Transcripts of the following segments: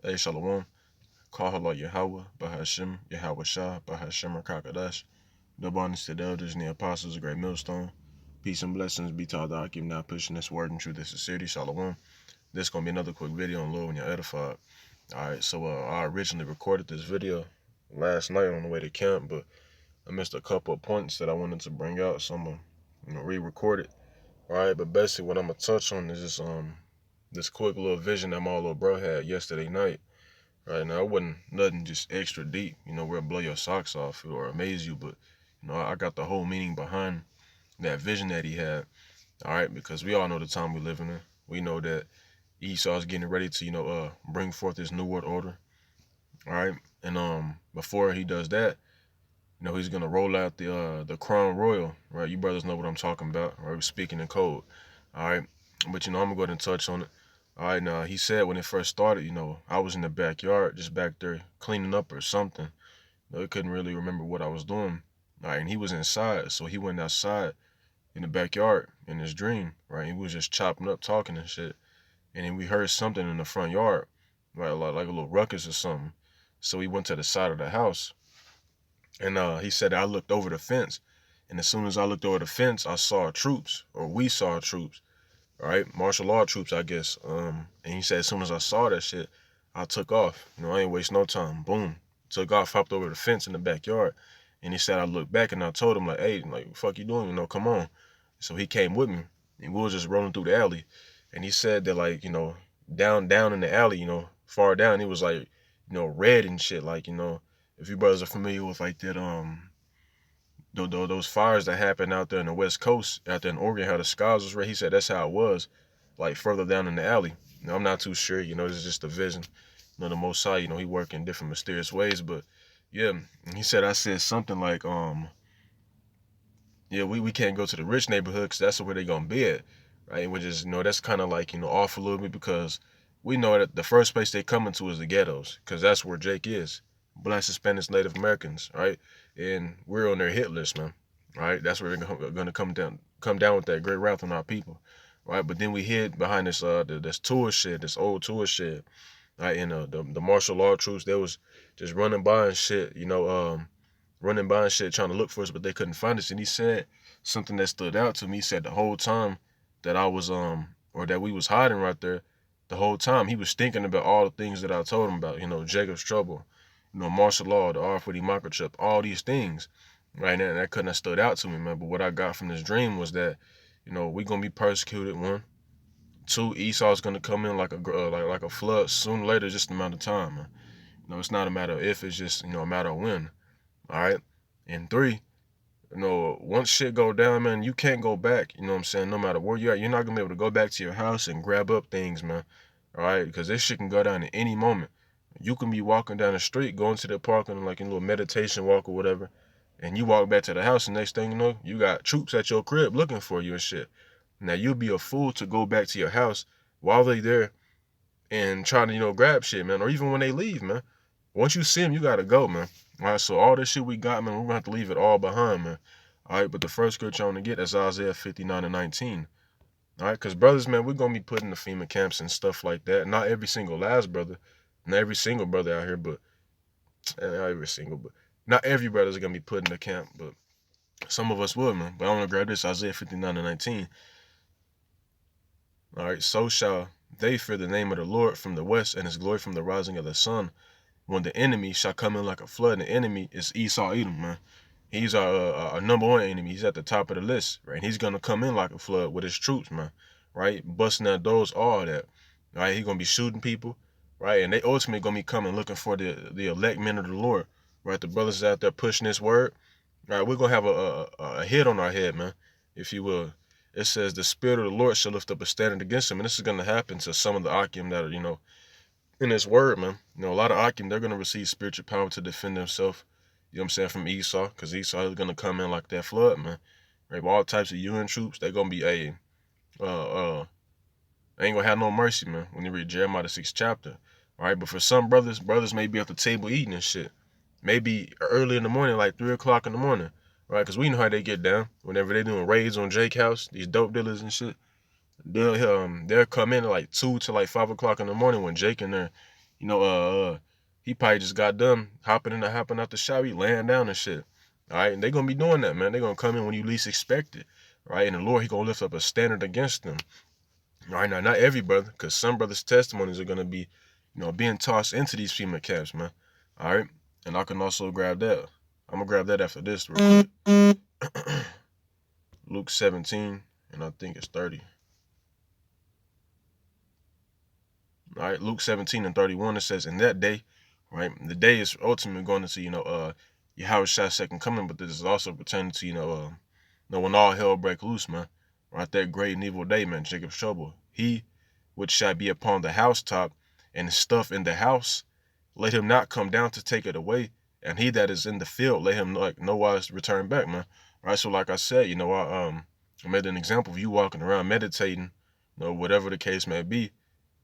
Hey, Shalom. Kahala Yahweh, Bahashim, Yahweh Shah, Bahashim Rakakadash. Double honors to the elders and the apostles, a great millstone. Peace and blessings be to all that I keep now pushing this word and truth and sincerity. Shalom. This is going to be another quick video on Lord when you're edified. Alright, so I originally recorded this video last night on the way to camp, but I missed a couple of points that I wanted to bring out, so I'm going to re-record it. Alright, but basically what I'm going to touch on is this quick little vision that my little bro had yesterday night. Right now, it wasn't nothing just extra deep, where it blow your socks off or amaze you, but I got the whole meaning behind that vision that he had. All right, because we all know the time we living in. We know that Esau's getting ready to, bring forth this new world order. All right, and before he does that, he's gonna roll out the crown royal. Right, you brothers know what I'm talking about. Right, we're speaking in code. All right, but I'm gonna go ahead and touch on it. All right, now he said when it first started, I was in the backyard, just back there cleaning up or something. I couldn't really remember what I was doing. All right, and he was inside, so he went outside in the backyard in his dream, right? And we was just chopping up, talking and shit. And then we heard something in the front yard, right, like a little ruckus or something. So he went to the side of the house, and he said I looked over the fence, and as soon as I looked over the fence, I saw troops, or we saw troops, right? Martial law troops, I guess. And he said as soon as I saw that shit, I took off. I ain't waste no time. Boom. Took off, hopped over the fence in the backyard. And he said I looked back and I told him like, hey, like, what the fuck you doing? Come on. So he came with me. And we was just rolling through the alley. And he said that like, down in the alley, far down, it was like, red and shit. Like, if you brothers are familiar with like that those fires that happened out there in the West Coast, out there in Oregon, how the skies was red. He said that's how it was, like further down in the alley. I'm not too sure. This is just a vision. The Most High, he work in different mysterious ways. But yeah, he said I said something like, yeah, we can't go to the rich neighborhood because that's where they gonna be at, right? Which is, that's kind of like, off a little bit because we know that the first place they coming to is the ghettos because that's where Jake is. Blacks, Hispanics, Native Americans, right? And we're on their hit list, man. Right? That's where they're gonna come down with that great wrath on our people, right? But then we hid behind this tour shed, this old tour shed, right? And the martial law troops, they was just running by and shit, running by and shit, trying to look for us, but they couldn't find us. And he said something that stood out to me. He said the whole time that I was or that we was hiding right there, the whole time he was thinking about all the things that I told him about. Jacob's trouble, martial law, the R40 microchip, all these things. Right now, that couldn't have stood out to me, man. But what I got from this dream was that, we gonna be persecuted. One, two, Esau's gonna come in like a flood sooner or later, just a matter of time, man. It's not a matter of if, it's just a matter of when. All right. And three, once shit go down, man, you can't go back. You know what I'm saying? No matter where you're at, you're not gonna be able to go back to your house and grab up things, man. All right, because this shit can go down at any moment. You can be walking down the street, going to the park and like a little meditation walk or whatever, and you walk back to the house, and next thing you know, you got troops at your crib looking for you and shit. Now you'll be a fool to go back to your house while they there and trying to grab shit, man, or even when they leave, man. Once you see them, you gotta go, man. All right, so all this shit we got, man, we're gonna have to leave it all behind, man. All right, but the first scripture I want to get is Isaiah 59 and 19. All right, because brothers, man, we're gonna be put in the FEMA camps and stuff like that. Not every single last brother, not every single brother out here, but not every brother's gonna be put in the camp, but some of us will, man. But I want to grab this Isaiah 59 and 19. All right, so shall they fear the name of the Lord from the west and his glory from the rising of the sun. When the enemy shall come in like a flood, and the enemy is Esau Edom, man. He's our number one enemy. He's at the top of the list, right? And he's gonna come in like a flood with his troops, man, right? Busting out doors, all that, right? He's gonna be shooting people, right? And they ultimately gonna be coming looking for the elect men of the Lord, right? The brothers out there pushing this word, right? We're gonna have a hit on our head, man, if you will. It says the spirit of the Lord shall lift up a standard against him, and this is gonna happen to some of the Akim that are, in this word, man. A lot of Akim, they're going to receive spiritual power to defend themselves, you know what I'm saying, from Esau, because Esau is going to come in like that flood, man. Right? All types of UN troops, they're going to be, they ain't going to have no mercy, man, when you read Jeremiah the 6th chapter. All right, but for some brothers may be at the table eating and shit. Maybe early in the morning, like 3 o'clock in the morning, right? Because we know how they get down whenever they're doing raids on Jake House, these dope dealers and shit. They'll come in at like 2 to like 5 o'clock in the morning when Jake in there, You know, he probably just got done hopping out the shower, he laying down and shit. All right, and they gonna be doing that, man. They gonna come in when you least expect it, right? And the Lord, he gonna lift up a standard against them. All right, now not every brother, because some brothers' testimonies are gonna be, being tossed into these FEMA camps, man. All right, and I can also grab that. I'm gonna grab that after this real quick. Luke 17, and I think it's 30. All right, Luke 17 and 31, it says, in that day, right, the day is ultimately going to see, Yahweh's second coming, but this is also pertaining to, when all hell break loose, man. Right, that great and evil day, man, Jacob's trouble. He which shall be upon the housetop and the stuff in the house, let him not come down to take it away. And he that is in the field, let him like no wise return back, man. Right, so like I said, I made an example of you walking around meditating, whatever the case may be,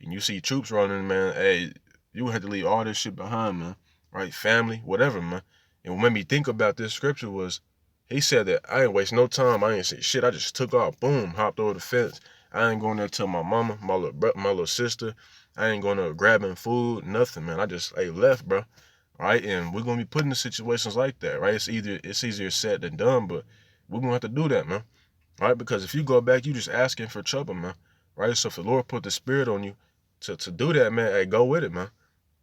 and you see troops running, man, hey, you have to leave all this shit behind, man. Right? Family, whatever, man. And what made me think about this scripture was he said that I ain't waste no time. I ain't say shit. I just took off, boom, hopped over the fence. I ain't going there tell my mama, my little sister. I ain't going to grabbing food, nothing, man. I just left, bro. Right? And we're gonna be put in situations like that, right? It's easier said than done, but we're gonna have to do that, man. Right? Because if you go back, you just asking for trouble, man. Right? So if the Lord put the spirit on you to do that, man, hey, go with it, man.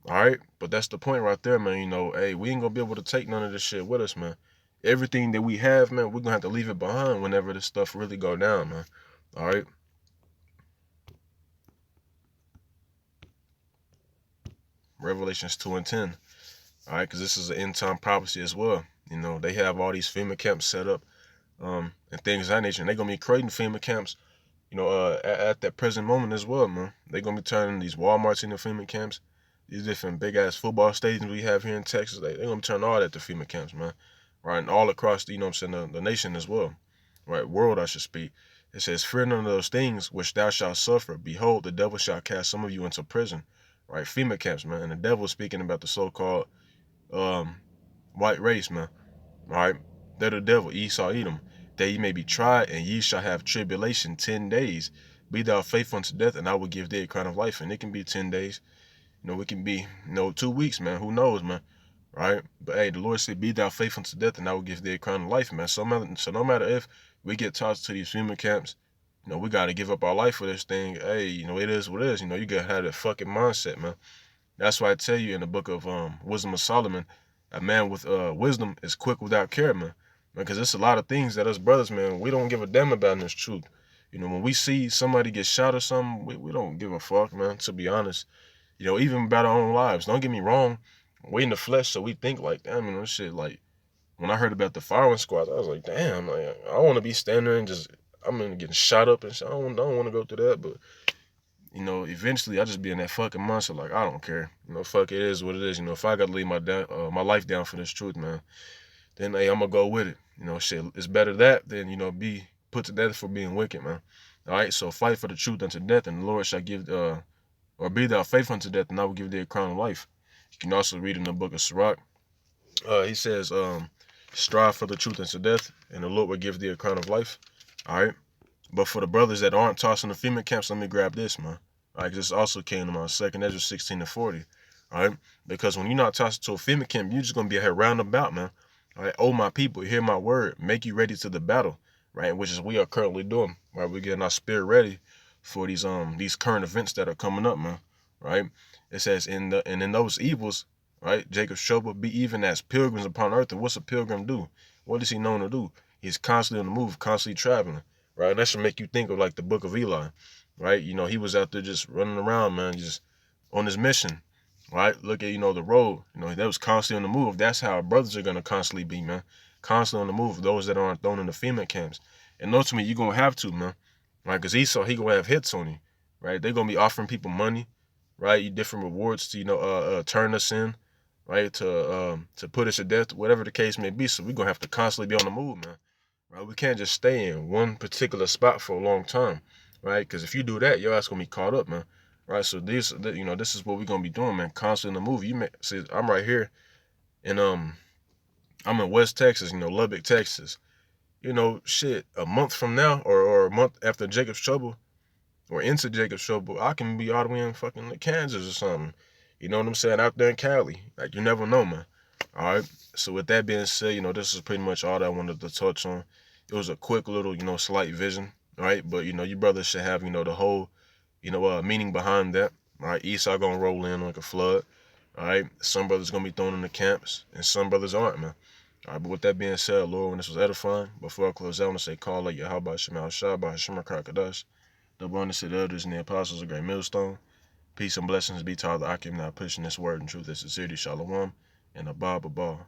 All right? But that's the point right there, man. Hey, we ain't gonna be able to take none of this shit with us, man. Everything that we have, man, we're gonna have to leave it behind whenever this stuff really go down, man. All right? Revelations 2 and 10. All right? Because this is an end time prophecy as well. They have all these FEMA camps set up, and things of that nature. And they're gonna be creating FEMA camps, at that present moment as well, man. They're gonna be turning these Walmarts into FEMA camps. These different big ass football stadiums we have here in Texas, they're gonna turn all that to FEMA camps, man. Right, and all across the, the nation as well. Right, world I should speak. It says, fear none of those things which thou shalt suffer. Behold, the devil shall cast some of you into prison. Right, FEMA camps, man. And the devil is speaking about the so-called white race, man. All right, they're the devil, Esau, Edom. That ye may be tried, and ye shall have tribulation 10 days. Be thou faithful unto death, and I will give thee a crown of life. And it can be 10 days. It can be, 2 weeks, man. Who knows, man? Right? But hey, the Lord said, be thou faithful unto death, and I will give thee a crown of life, man. So no matter if we get tossed to these FEMA camps, we got to give up our life for this thing. Hey, it is what it is. You got to have that fucking mindset, man. That's why I tell you in the book of Wisdom of Solomon, a man with wisdom is quick without care, man. Because it's a lot of things that us brothers, man, we don't give a damn about in this truth. When we see somebody get shot or something, we don't give a fuck, man, to be honest. Even about our own lives. Don't get me wrong. We in the flesh, so we think like, damn, this shit, like, when I heard about the firing squads, I was like, damn, like, I don't want to be standing there and just, I'm gonna get shot up and shit. I don't want to go through that, but eventually I just be in that fucking mindset, like, I don't care. Fuck, it is what it is. If I gotta leave my life down for this truth, man, then, hey, I'm gonna go with it. Shit, it's better that than, be put to death for being wicked, man. All right, so fight for the truth unto death, and the Lord shall give, or be thou faithful unto death, and I will give thee a crown of life. You can also read in the book of Sirach. He says, strive for the truth unto death, and the Lord will give thee a crown of life. All right. But for the brothers that aren't tossing the FEMA camps, let me grab this, man. All right, this also came to my 2nd Ezra 16 to 40. All right, because when you're not tossed to a FEMA camp, you're just gonna be here roundabout, man. All right, oh my people, hear my word, make you ready to the battle, right? Which is we are currently doing, right? We're getting our spirit ready for these current events that are coming up, man. Right? It says in those evils, right? Jacob's trouble be even as pilgrims upon earth. And what's a pilgrim do? What is he known to do? He's constantly on the move, constantly traveling. Right? And that should make you think of like the book of Eli. Right? He was out there just running around, man, just on his mission. Right? Look at, the road. That was constantly on the move. That's how our brothers are gonna constantly be, man. Constantly on the move, those that aren't thrown in the FEMA camps. And ultimately, you're gonna have to, man. Right? Because Esau, he gonna have hits on you. Right? They're gonna be offering people money, right? Different rewards to turn us in, right? To put us to death, whatever the case may be. So we're gonna have to constantly be on the move, man. Right? We can't just stay in one particular spot for a long time, right? Because if you do that, your ass gonna be caught up, man. Right? So this is what we're gonna be doing, man. Constantly in the move. See, I'm right here, and I'm in West Texas, Lubbock, Texas. Shit, a month from now, or a month after Jacob's trouble, or into Jacob's trouble, I can be all the way in fucking Kansas or something. You know what I'm saying? Out there in Cali. Like, you never know, man. All right. So with that being said, this is pretty much all that I wanted to touch on. It was a quick little, slight vision. All right. But, you brothers should have, the whole, meaning behind that. All right. Esau going to roll in like a flood. All right. Some brothers going to be thrown in the camps, and some brothers aren't, man. All right, but with that being said, Lord, when this was edifying, before I close out, I want to say, call like Yahweh Shemal Shah by Hashem Krakadash, the abundance of the elders and the apostles, a great millstone. Peace and blessings be to all the Akim now pushing this word and truth and sincerity, Shalom, and Abba Abba.